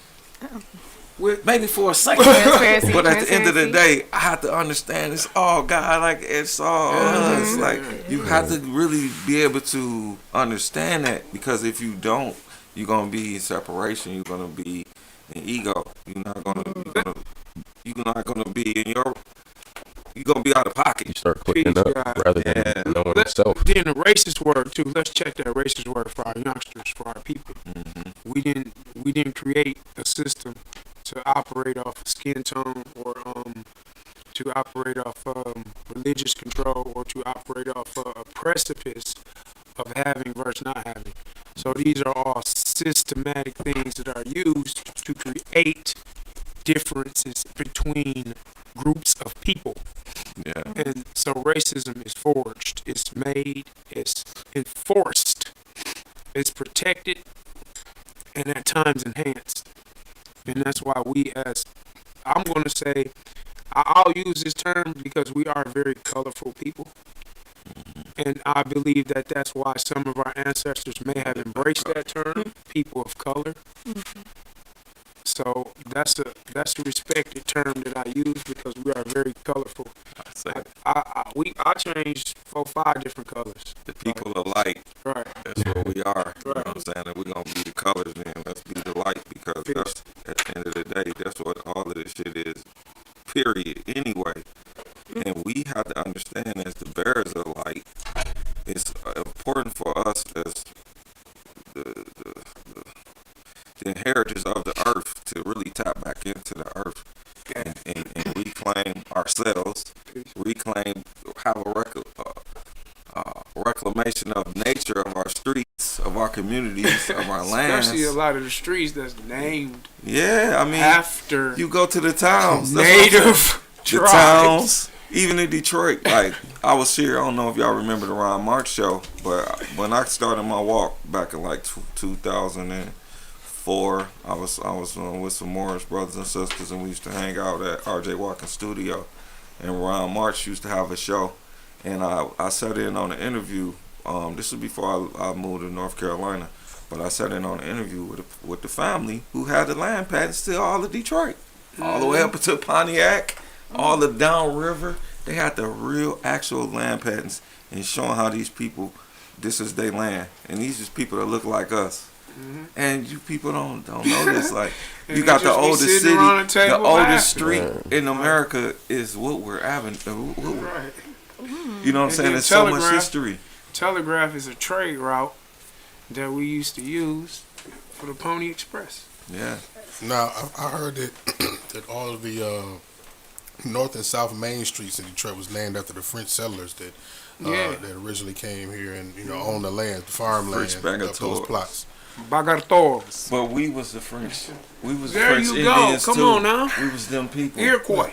Maybe for a second. Transparency, But at the end of the transparency. day, I have to understand it's all God. Like it's all us. Like you have to really be able to understand that, because if you don't, you're gonna be in separation. You're gonna be in ego. You're not gonna be in your. You're gonna be out of pocket. You start clicking Peace, up God. rather Yeah. than knowing yourself. Then the racist word too. Let's check that racist word for our youngsters, for our people. We didn't create a system to operate off of skin tone or to operate off religious control or to operate off a precipice of having versus not having. So these are all systematic things that are used to create differences between groups of people. Yeah. And so racism is forged, it's made, it's enforced, it's protected, and at times enhanced. And that's why we as, I'm going to say, I'll use this term because we are very colorful people. And I believe that that's why some of our ancestors may have embraced that term, people of color. So that's a respected term that I use because we are very colorful. I say I changed 4-5 different colors. the people of light. Right. That's what we are. You know Right. what I'm saying? And we're gonna be the colors then. Let's be the light, because that's at the end of the day, that's what all of this shit is. Period. Anyway. And we have to understand, as the bearers of light, it's important for us as the inheritors of the earth to really tap back into the earth and reclaim ourselves, have a reclamation of nature, of our streets, of our communities, of our lands. Especially a lot of the streets that's named Yeah, I mean, after you go to the towns, that's what I'm saying. native The tribes. towns, even in Detroit. Like I was here, I don't know if y'all remember the Ron Mark show, but when I started my walk back in like 2004, I was with some Morris brothers and sisters, and we used to hang out at RJ Watkins studio, and Ron March used to have a show, and I sat in on an interview. This was before I moved to North Carolina, but I sat in on an interview with the family who had the land patents still all of Detroit, all the way up to Pontiac, all the downriver. They had the real actual land patents and showing how these people, this is their land, and these is people that look like us. And you people don't know this. Like, And you got they the just be oldest sitting city, around the the table oldest laughing. street in America is Woodward Avenue. Woodward. Right. You know what I'm And saying? then There's so much Telegraph. history. Telegraph is a trade route that we used to use for the Pony Express. Yeah. Now, I heard that that all of the North and South Main Streets in Detroit was named after the French settlers that Yeah. that originally came here and owned the land, the farmland, French up those bagateurs. plots. Bagators. But we was the French. We was the There French you go. Indians Come too. on now. We was them people. Iroquois.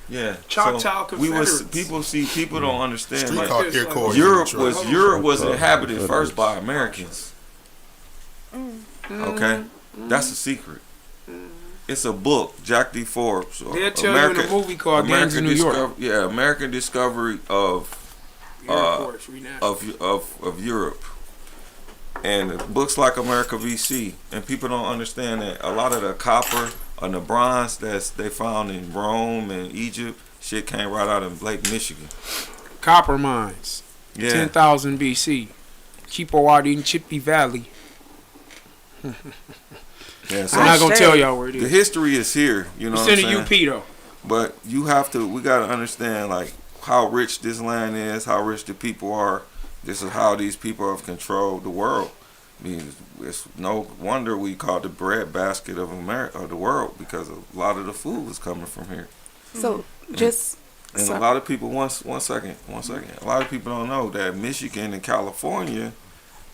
Yeah. Choctaw we was Confederates. people don't understand. Street Like, called Like Iroquois. in Europe Detroit. was inhabited first by Americans. Okay, that's a secret. It's a book, Jack D. Forbes. They'll tell you in a movie called Gangs of New York. Yeah, American discovery of Iroquois, free national. of Europe. And books like America VC, and people don't understand that a lot of the copper and the bronze that they found in Rome and Egypt, shit came right out of Lake Michigan. Copper mines. Yeah, 10,000 BC. Chippewa in Chippy Valley. yeah. So I'm not gonna tell y'all where it the is. history is here. You know It's what in I'm the saying? UP though. But you have to. We gotta understand like how rich this land is, how rich the people are. This is how these people have controlled the world. I mean, it's no wonder we call it the breadbasket of America, of the world, because a lot of the food is coming from here. So just And a lot of people, one second. A lot of people don't know that Michigan and California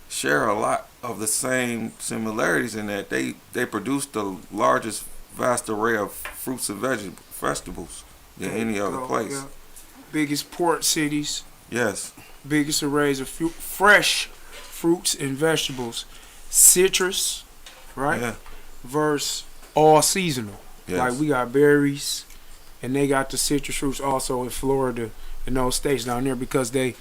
share a lot of the same similarities in that they produce the largest vast array of fruits and vegetables than any other place. Yeah. Biggest port cities. Yes. Biggest arrays of fresh fruits and vegetables. Citrus, right? Yeah. Versus all seasonal. Yes. Like we got berries, and they got the citrus fruits also in Florida and those states down there because their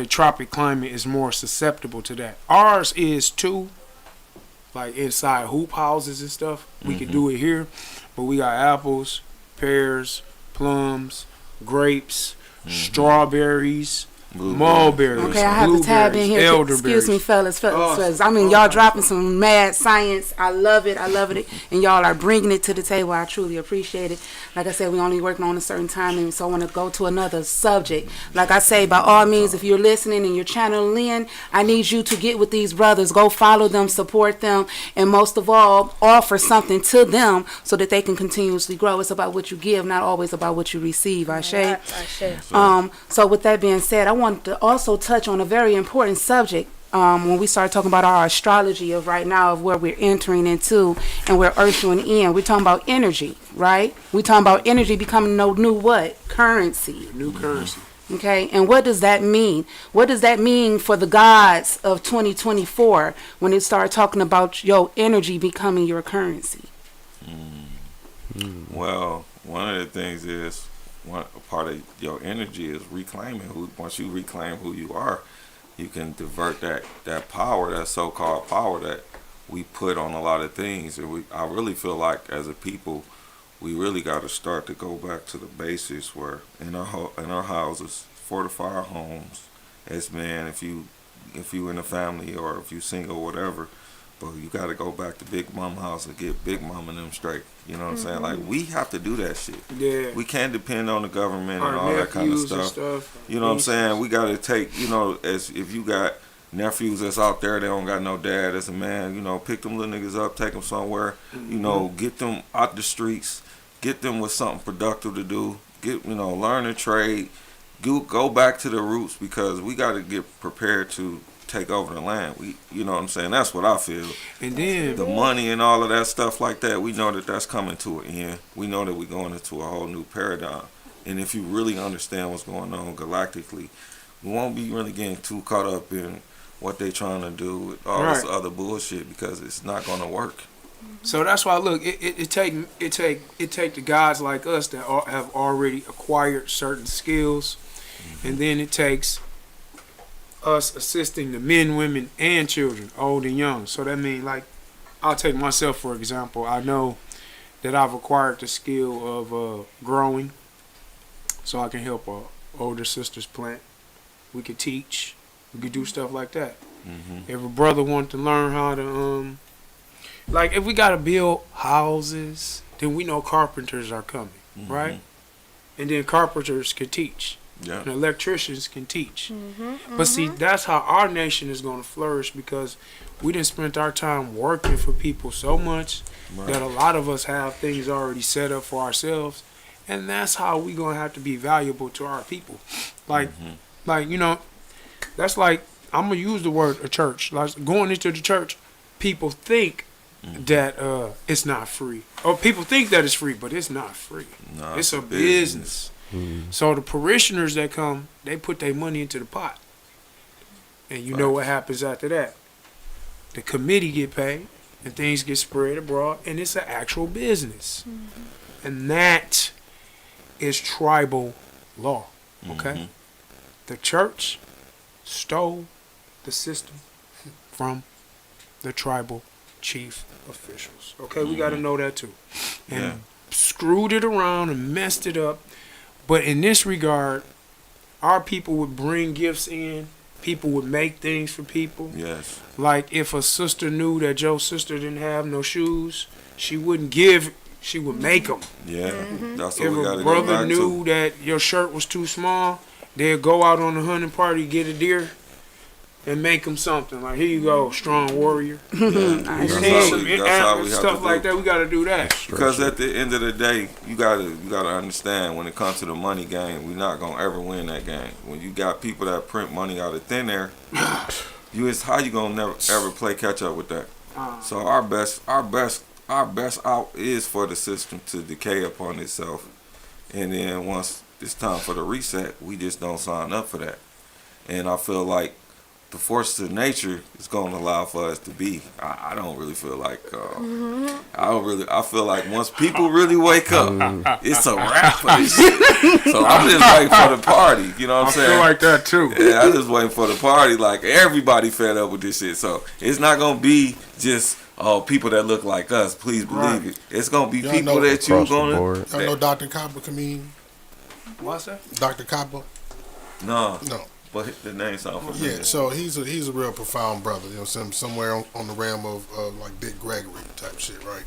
tropic climate is more susceptible to that. Ours is too, like inside hoop houses and stuff. We can do it here, but we got apples, pears, plums, grapes, strawberries, mulberries, okay, I have to tab in here. Excuse me, fellas. I mean, y'all dropping some mad science. I love it. And y'all are bringing it to the table. I truly appreciate it. Like I said, we only working on a certain time, and so I want to go to another subject. Like I say, by all means, if you're listening and you're channeling in, I need you to get with these brothers. Go follow them, support them, and most of all, offer something to them so that they can continuously grow. It's about what you give, not always about what you receive. Ashe. So with that being said, I want to also touch on a very important subject when we start talking about our astrology of right now, of where we're entering into and we're ushering in. We're talking about energy, right? We're talking about energy becoming no new what? Currency. New currency. Okay, and what does that mean? What does that mean for the gods of 2024 when they start talking about your energy becoming your currency? Well, one of the things is one part of your energy is reclaiming who. Once you reclaim who you are, you can divert that power, that so-called power that we put on a lot of things. And I really feel like as a people, we really got to start to go back to the basics. Where in our houses, fortify our homes. As men, if you in a family or if you single, whatever. But you got to go back to Big Mama house and get Big Mama and them straight. You know what I'm saying? Like, we have to do that shit. Yeah. We can't depend on the government Our and all that kind of nephews and stuff. You know what I'm saying? We got to take, as if you got nephews that's out there, they don't got no dad as a man, pick them little niggas up, take them somewhere, get them out the streets, get them with something productive to do, learn a trade, go back to the roots, because we got to get prepared to take over the land. You know what I'm saying? That's what I feel. And then The money and all of that stuff like that, we know that that's coming to an end. We know that we're going into a whole new paradigm. And if you really understand what's going on galactically, we won't be really getting too caught up in what they trying to do with all this other bullshit, because it's not going to work. So that's why, look, it take the guys like us that have already acquired certain skills, and then it takes us assisting the men, women, and children, old and young. So that means, like, I'll take myself for example. I know that I've acquired the skill of growing, so I can help older sisters plant. We could teach. We could do stuff like that. If a brother want to learn how to like if we gotta build houses, then we know carpenters are coming, right? And then carpenters can teach. Yeah. And electricians can teach. But see, that's how our nation is going to flourish, because we didn't spend our time working for people so much that a lot of us have things already set up for ourselves, and that's how we going to have to be valuable to our people. Like, you know, that's like, I'm going to use the word a church. Like going into the church, people think that it's not free. Or people think that it's free, but it's not free. No, it's a business. So the parishioners that come, they put their money into the pot. And you know what happens after that. The committee get paid, and things get spread abroad, and it's an actual business. And that is tribal law, okay? The church stole the system from the tribal chief officials. Okay, we got to know that too. And screwed it around and messed it up. But in this regard, our people would bring gifts in. People would make things for people. Yes. Like if a sister knew that Joe's sister didn't have no shoes, she wouldn't give. She would make them. Yeah. That's what If we got a to go brother back knew to. that your shirt was too small, they'd go out on a hunting party, get a deer, and make them something. Like, here you go, strong warrior. Yeah. That's how we have stuff to like do. that. We got to do that. Because at the end of the day, you gotta understand, when it comes to the money game, we're not gonna ever win that game. When you got people that print money out of thin air, how you gonna never ever play catch up with that? So our best out is for the system to decay upon itself, and then once it's time for the reset, we just don't sign up for that. And I feel like the forces of nature is going to allow for us to be. I don't really feel like I feel like once people really wake up, it's a wrap for this shit. So I'm just waiting for the party. You know what I'm saying? I feel like that too. Yeah, I'm just waiting for the party. Like, everybody fed up with this shit. So it's not gonna be just people that look like us. Please believe it. It's gonna be Y'all people know that you across the gonna. board. Y'all know Dr. Copper Kameen? What's that? Dr. Copper? No, No. but the name sounds familiar. Yeah, so he's a real profound brother. You know, somewhere on the realm of like Dick Gregory type shit, right?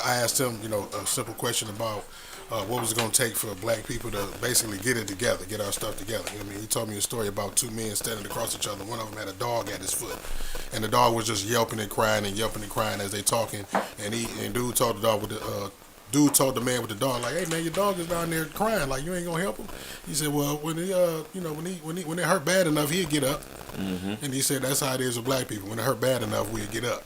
I asked him, you know, a simple question about what was it going to take for black people to basically get it together, get our stuff together. You know what I mean? He told me a story about two men standing across each other. One of them had a dog at his foot, and the dog was just yelping and crying as they talking. And dude told the dog with the told the man with the dog, like, "Hey man, your dog is down there crying. Like, you ain't gonna help him." He said, "Well, when it hurt bad enough, he'd get up." And he said, "That's how it is with black people. When it hurt bad enough, we'd get up."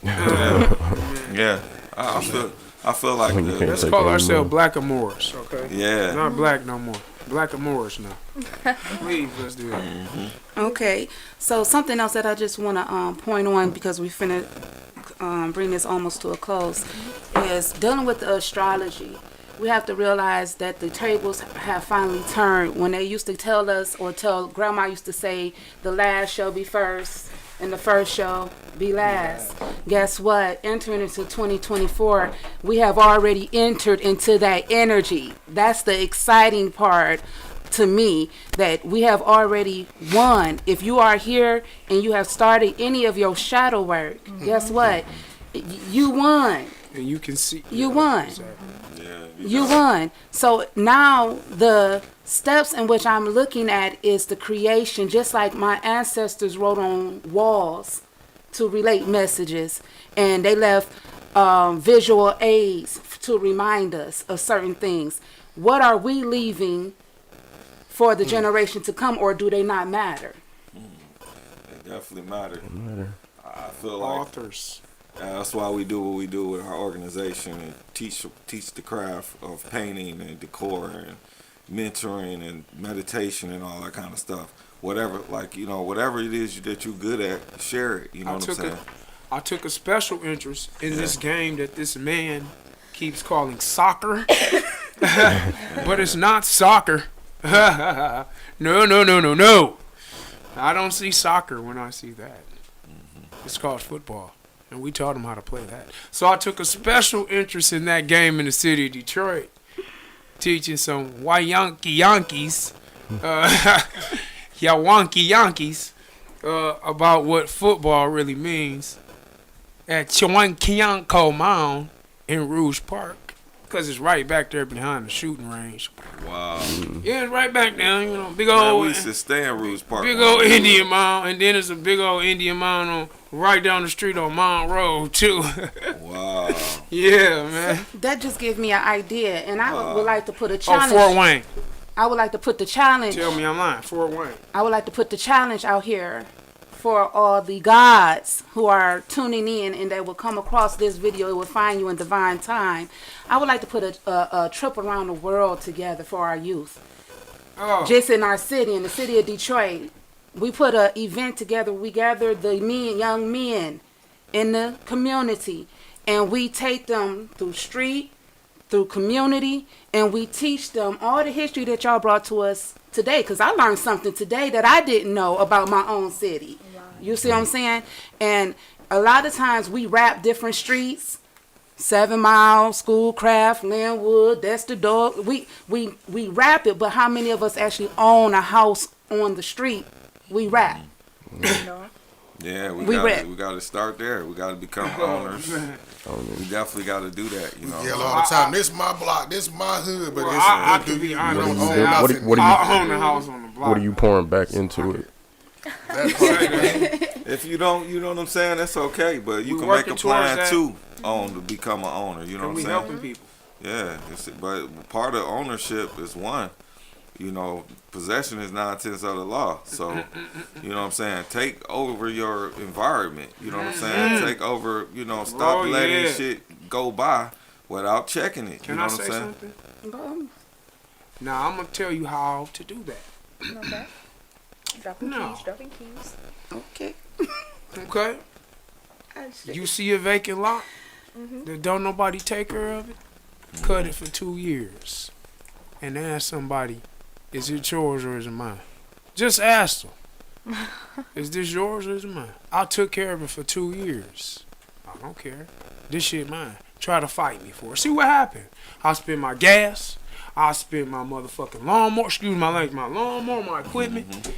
Yeah, I feel like Let's call ourselves Blackamoors, okay? Yeah. Not black no more. Blackamoors now. Please, let's do that. Okay, so something else that I just want to point on, because we finna bring this almost to a close, is dealing with the astrology. We have to realize that the tables have finally turned. When they used to tell us, or grandma used to say, the last shall be first and the first shall be last. Guess what? Entering into 2024, we have already entered into that energy. That's the exciting part to me, that we have already won. If you are here and you have started any of your shadow work, guess what? You won. And you can see. You won. Exactly. You won. So now the steps in which I'm looking at is the creation, just like my ancestors wrote on walls to relate messages, and they left visual aids to remind us of certain things. What are we leaving for the generation to come, or do they not matter? They definitely matter. I feel like Authors. that's why we do what we do with our organization, and teach the craft of painting and decor and mentoring and meditation and all that kind of stuff. Whatever, like, you know, whatever it is that you're good at, share it. You know what I'm saying? I took a special interest in this game that this man keeps calling soccer, but it's not soccer. No. I don't see soccer when I see that. It's called football, and we taught him how to play that. So I took a special interest in that game in the city of Detroit, teaching some Yankees, Yawanki Yankees, about what football really means at Chiwankianko Mound in Rouge Park. Because it's right back there behind the shooting range. Wow. Yeah, it's right back there, you know, big Man, old, we used to stay in Rouge Park. big old Indian mound, and then there's a big old Indian mound on right down the street on Mount Road too. Wow. Yeah, man. That just gives me an idea, and I would like to put a Oh, challenge. Fort Wayne. I would like to put the challenge. Tell me I'm lying. Fort Wayne. I would like to put the challenge out here for all the gods who are tuning in and that will come across this video. It will find you in divine time. I would like to put a trip around the world together for our youth. Oh. Just in our city, in the city of Detroit. We put an event together. We gather the young men in the community, and we take them through street, through community, and we teach them all the history that y'all brought to us today. Because I learned something today that I didn't know about my own city. You see what I'm saying? And a lot of times we rap different streets. 7 Mile, Schoolcraft, Linwood, that's the dog. We rap it, but how many of us actually own a house on the street? We rap. Yeah, we rap. got to start there. We got to become owners. We definitely got to do that, you know. Yeah, all the time. This my block. This my hood. But Well, it's I can be honest. don't and say own I- nothing. what do you- I own the house on the block. What are you pouring back into it? That part. If you don't, you know what I'm saying, that's okay. But you We can make working a plan towards that. to own, to become an owner, you know And what we I'm saying? helping people. Yeah, but part of ownership is one. You know, possession is 9/10 of the law. So, you know what I'm saying? Take over your environment. You know what I'm saying? Take over, you know, stop Oh, letting yeah. shit go by without checking it. Can you know I what I'm say saying? something? Now, I'm going to tell you how to do that. Okay. Dropping No. keys. Okay. Okay? You see a vacant lot that don't nobody take care of it, cut it for 2 years and ask somebody, is it yours or is it mine? Just ask them. Is this yours or is it mine? I took care of it for 2 years. I don't care. This shit mine. Try to fight me for it. See what happened. I spend my gas. I spend my motherfucking lawnmower. Excuse my language. My lawnmower, my equipment.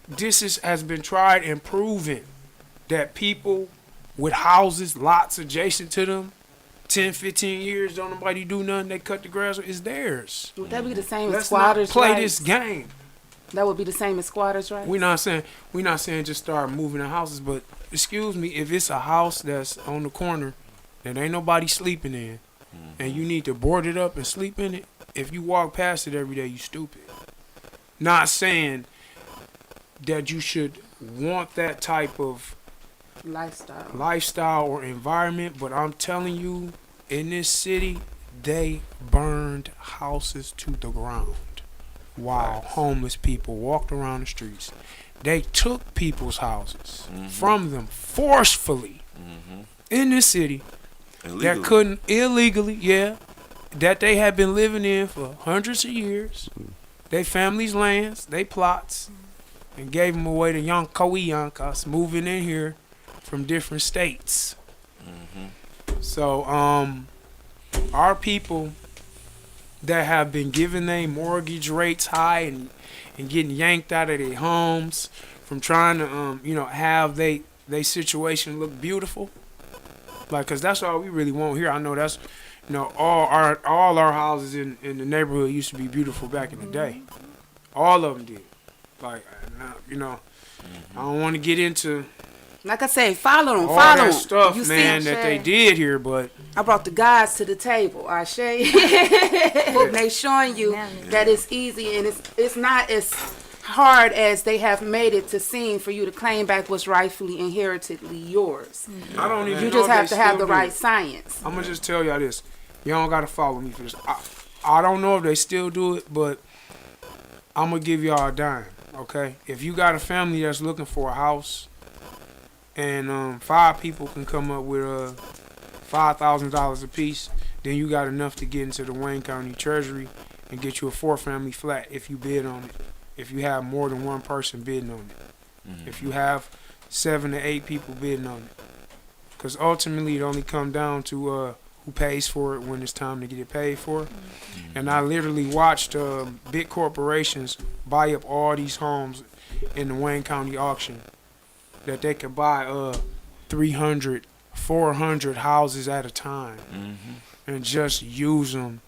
This has been tried and proven that people with houses, lots adjacent to them, 10, 15 years, don't nobody do nothing, they cut the grass, it's theirs. Would that be the same as Let's not squatters' play rights? this game. That would be the same as squatters' rights? We not saying just start moving the houses, but excuse me, if it's a house that's on the corner that ain't nobody sleeping in, and you need to board it up and sleep in it, if you walk past it every day, you stupid. Not saying that you should want that type of lifestyle or environment, but I'm telling you, in this city, they burned houses to the ground while homeless people walked around the streets. They took people's houses from them forcefully in this city that couldn't illegally, that they had been living in for hundreds of years. They families' lands, they plots, and gave them away to Yankas moving in here from different states. So, our people that have been given their mortgage rates high and getting yanked out of their homes from trying to, have they situation look beautiful. Like, cause that's all we really want here. I know that's, all our houses in the neighborhood used to be beautiful back in the day. All of them did. Like, I don't want to get into Like I say, follow them, all follow that them. stuff, You see, man, that they did here, but I brought the guys to the table, Ashe. And they showing you that it's easy and it's not as hard as they have made it to seem for you to claim back what's rightfully inheritedly yours. I don't even You know just if have they to have still the do right it. science. I'm gonna just tell y'all this. Y'all don't gotta follow me for this. I don't know if they still do it, but I'm gonna give y'all a dime, okay? If you got a family that's looking for a house and 5 people can come up with $5,000 a piece, then you got enough to get into the Wayne County Treasury and get you a 4-family flat if you bid on it. If you have more than one person bidding on it. If you have 7 to 8 people bidding on it. Because ultimately it only comes down to who pays for it when it's time to get it paid for. And I literally watched big corporations buy up all these homes in the Wayne County auction that they could buy 300, 400 houses at a time and just use them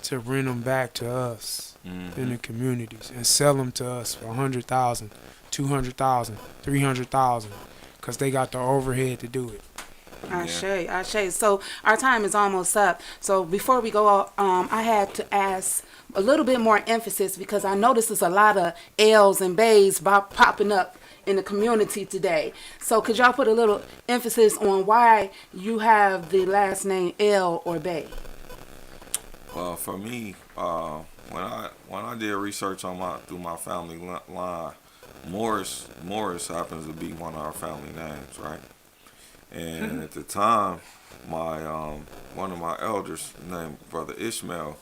to rent them back to us in the communities and sell them to us for 100,000, 200,000, 300,000, because they got the overhead to do it. Ashe. So our time is almost up. So before we go, I had to ask a little bit more emphasis because I noticed there's a lot of L's and Bays popping up in the community today. So could y'all put a little emphasis on why you have the last name L or Bay? Well, for me, when I did research on through my family line, Morris happens to be one of our family names, right? And at the time, my one of my elders named Brother Ishmael,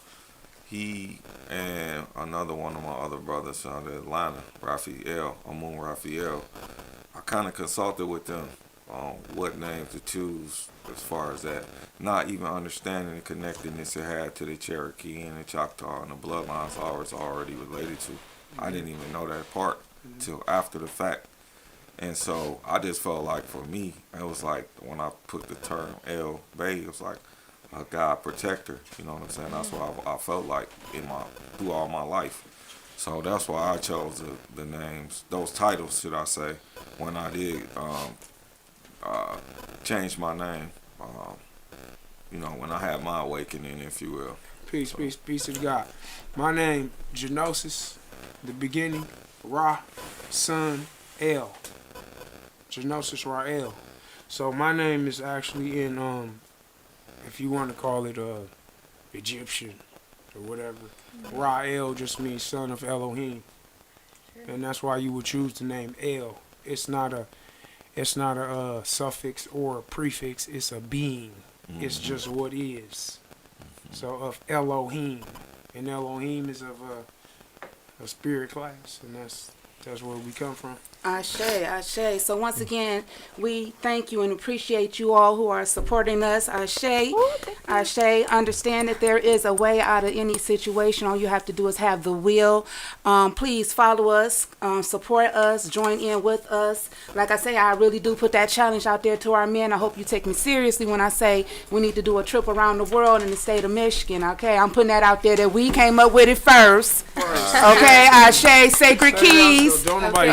he and another one of my other brothers out of Atlanta, Amun Raphael, I kind of consulted with them on what names to choose as far as that, not even understanding the connectedness it had to the Cherokee and the Choctaw and the bloodlines I was already related to. I didn't even know that part till after the fact. And so I just felt like for me, it was like when I put the term El Bay, it was like a God protector. You know what I'm saying? That's what I felt like through all my life. So that's why I chose the names, those titles, should I say, when I did change my name. When I had my awakening, if you will. Peace to God. My name, Genosis, the beginning, Ra, Son, El. Genosis Ra'el. So my name is actually in, if you want to call it Egyptian or whatever. Ra'el just means son of Elohim. And that's why you would choose the name El. It's not a suffix or a prefix, it's a being. It's just what is. So of Elohim. And Elohim is of a spirit class, and that's where we come from. Ashe. So once again, we thank you and appreciate you all who are supporting us. Ashe. Understand that there is a way out of any situation. All you have to do is have the will. Please follow us, support us, join in with us. Like I say, I really do put that challenge out there to our men. I hope you take me seriously when I say we need to do a trip around the world in the state of Michigan. Okay, I'm putting that out there that we came up with it first. Okay, Ashe, Sacred Keys. Don't nobody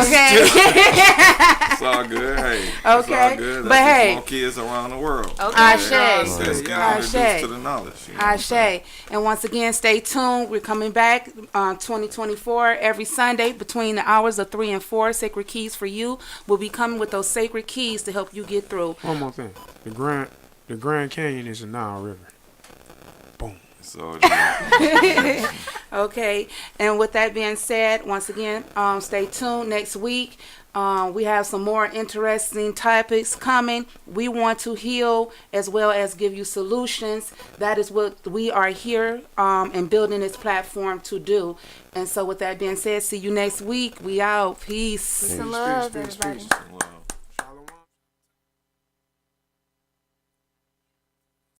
It's all good. Hey, it's all good. But hey, more kids around the world. Ashe. Let's get introduced to the knowledge. Ashe. And once again, stay tuned. We're coming back 2024 every Sunday between the hours of 3 and 4. Sacred Keys for You. We'll be coming with those sacred keys to help you get through. One more thing. The Grand Canyon is a Nile River. Boom. So, Okay. And with that being said, once again, stay tuned next week. We have some more interesting topics coming. We want to heal as well as give you solutions. That is what we are here and building this platform to do. And so with that being said, see you next week. We out. Peace. Peace and love, everybody. peace and love.